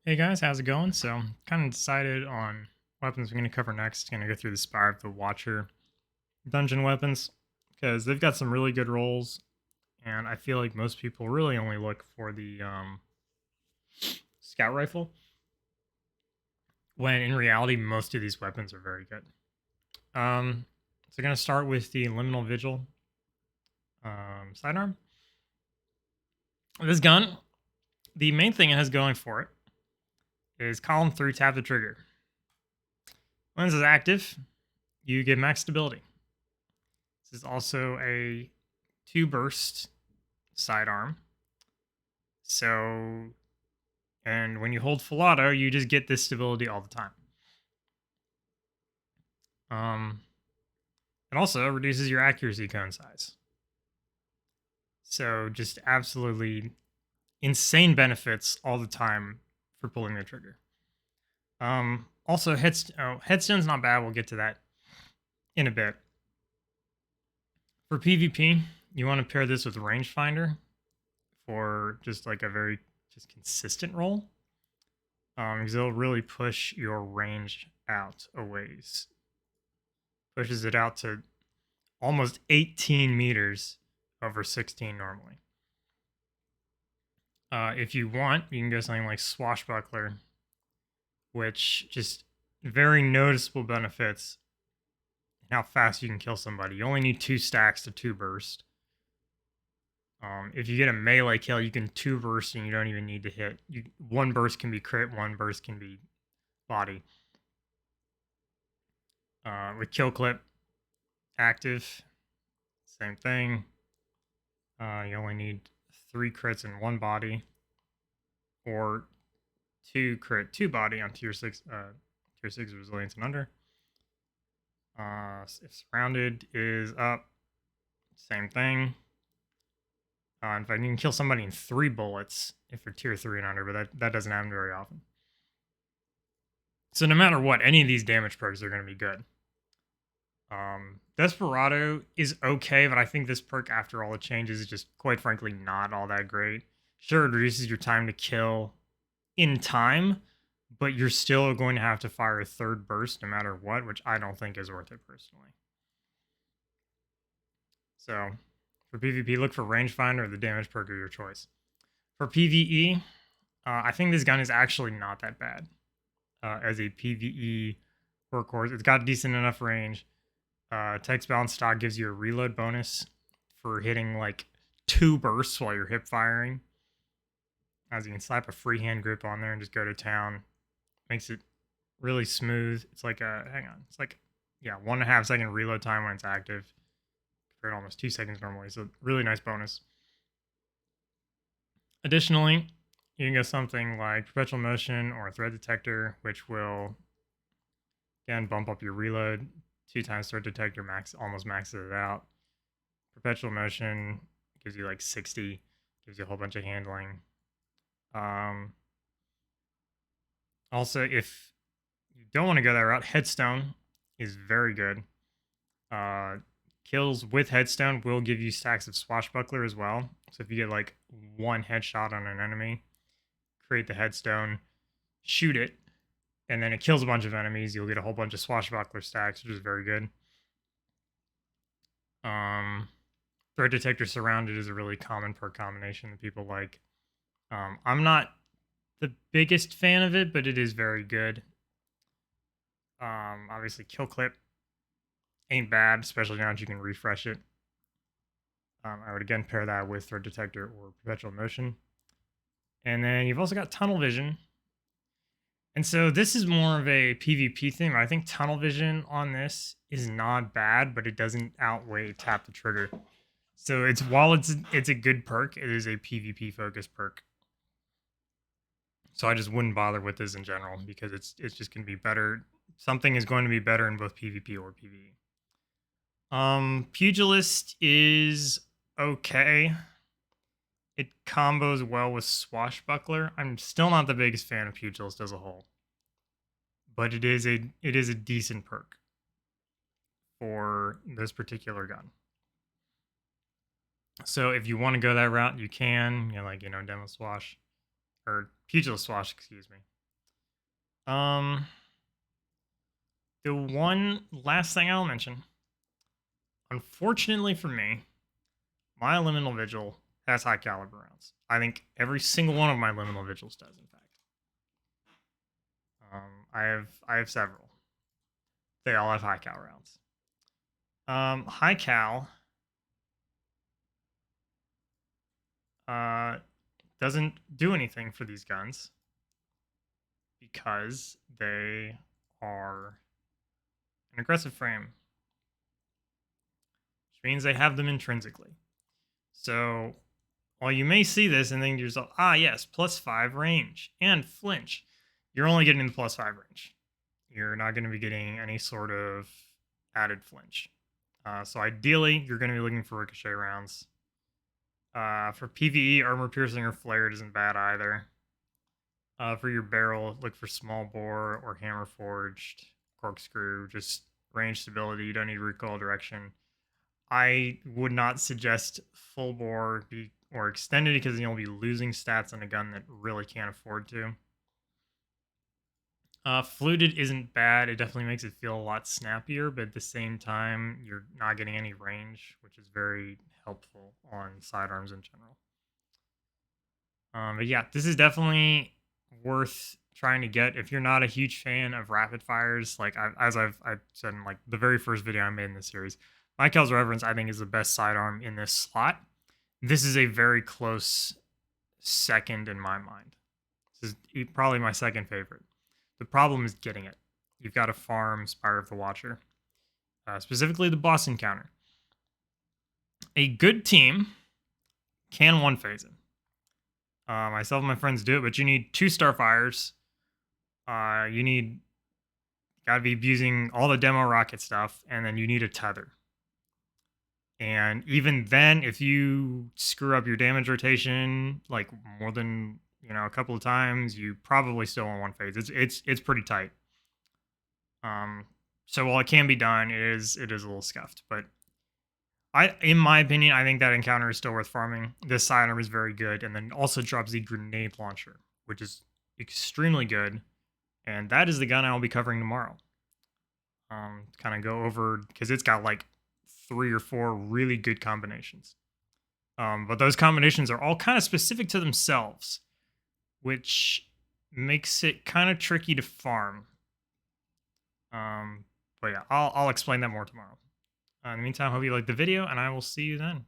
Hey guys, how's it going? So, kind of decided on weapons we're going to cover next. Going to go through the Spire of the Watcher dungeon weapons because they've got some really good rolls, and I feel like most people really only look for the scout rifle, when in reality most of these weapons are very good. So going to start with the Liminal Vigil sidearm. This gun, the main thing it has going for it is column 3 tap the trigger. When this is active, you get max stability. This is also a 2 burst sidearm. So, and when you hold full auto, you just get this stability all the time. It also reduces your accuracy cone size. So, just absolutely insane benefits all the time for pulling the trigger. Also, headstone's not bad. We'll get to that in a bit. For PvP, you want to pair this with rangefinder for just like a very just consistent roll. Because it'll really push your range out a ways. Pushes it out to almost 18 meters over 16 normally. If you want, you can go something like Swashbuckler, which just very noticeable benefits in how fast you can kill somebody. You only need 2 stacks to 2 burst. If you get a melee kill, you can 2 burst and you don't even need to hit. 1 burst can be crit, 1 burst can be body. With kill clip active, same thing. You only need 3 crits in 1 body, or 2 crit 2 body on tier 6 resilience and under. If surrounded is up, same thing. In fact, you can kill somebody in 3 bullets if you're tier 3 and under, but that doesn't happen very often. So no matter what, any of these damage perks are going to be good. Desperado is okay, but I think this perk, after all the changes, is just quite frankly not all that great. Sure, it reduces your time to kill in time, but you're still going to have to fire a 3rd burst no matter what, which I don't think is worth it personally. So, for PvP, look for rangefinder or the damage perk of your choice. For PvE, I think this gun is actually not that bad as a PvE workhorse. It's got decent enough range. Text balance stock gives you a reload bonus for hitting like 2 bursts while you're hip firing. As you can slap a freehand grip on there and just go to town. Makes it really smooth. It's like it's like 1.5 second reload time when it's active, compared to almost 2 seconds normally. So really nice bonus. Additionally, you can get something like perpetual motion or a threat detector, which will again bump up your reload. 2 times threat detector almost maxes it out. Perpetual motion gives you like 60, gives you a whole bunch of handling. Also, if you don't want to go that route, headstone is very good. Kills with headstone will give you stacks of swashbuckler as well. So if you get like 1 headshot on an enemy, create the headstone, shoot it, and then it kills a bunch of enemies, you'll get a whole bunch of swashbuckler stacks, which is very good. Threat detector surrounded is a really common perk combination that people like. I'm not the biggest fan of it, but it is very good. Obviously, kill clip ain't bad, especially now that you can refresh it. I would again pair that with threat detector or perpetual motion. And then you've also got tunnel vision. And so this is more of a PvP thing. I think tunnel vision on this is not bad, but it doesn't outweigh tap the trigger. So while it's a good perk, it is a PvP focused perk. So I just wouldn't bother with this in general because it's just going to be better. Something is going to be better in both PvP or PvE. Pugilist is okay. It combos well with Swashbuckler. I'm still not the biggest fan of Pugilist as a whole, but it is a decent perk for this particular gun. So if you want to go that route, you can. Demo Swash or Pugilist Swash, excuse me. Um, the one last thing I'll mention, unfortunately for me, my Liminal Vigil has high caliber rounds. I think every single one of my Liminal Vigils does, in fact. I have several. They all have high cal rounds. High cal doesn't do anything for these guns because they are an aggressive frame, which means they have them intrinsically. So while you may see this and think to yourself, ah, yes, +5 range and flinch, you're only getting the +5 range. You're not going to be getting any sort of added flinch. So ideally, you're going to be looking for ricochet rounds. For PvE, armor piercing or flared isn't bad either. For your barrel, look for small bore or hammer forged, corkscrew, just range stability. You don't need recoil direction. I would not suggest full bore or extended because you'll be losing stats on a gun that really can't afford to. Fluted isn't bad. It definitely makes it feel a lot snappier, but at the same time, you're not getting any range, which is very helpful on sidearms in general. But yeah, this is definitely worth trying to get if you're not a huge fan of rapid fires. Like I've said in like the very first video I made in this series, Michael's Reverence I think is the best sidearm in this slot. This is a very close second in my mind. This is probably my second favorite. The problem is getting it. You've got to farm Spire of the Watcher, specifically the boss encounter. A good team can one phase it. Myself and my friends do it, but you need 2 Starfires. You gotta be using all the demo rocket stuff, and then you need a tether. And even then, if you screw up your damage rotation like more than a couple of times, you probably still want one phase. It's pretty tight. So while it can be done, it is a little scuffed. But in my opinion, I think that encounter is still worth farming. This sidearm is very good, and then also drops the grenade launcher, which is extremely good. And that is the gun I will be covering tomorrow. Kind of go over because it's got like 3 or 4 really good combinations. But those combinations are all kind of specific to themselves, which makes it kind of tricky to farm. But yeah, I'll explain that more tomorrow. In the meantime, hope you liked the video, and I will see you then.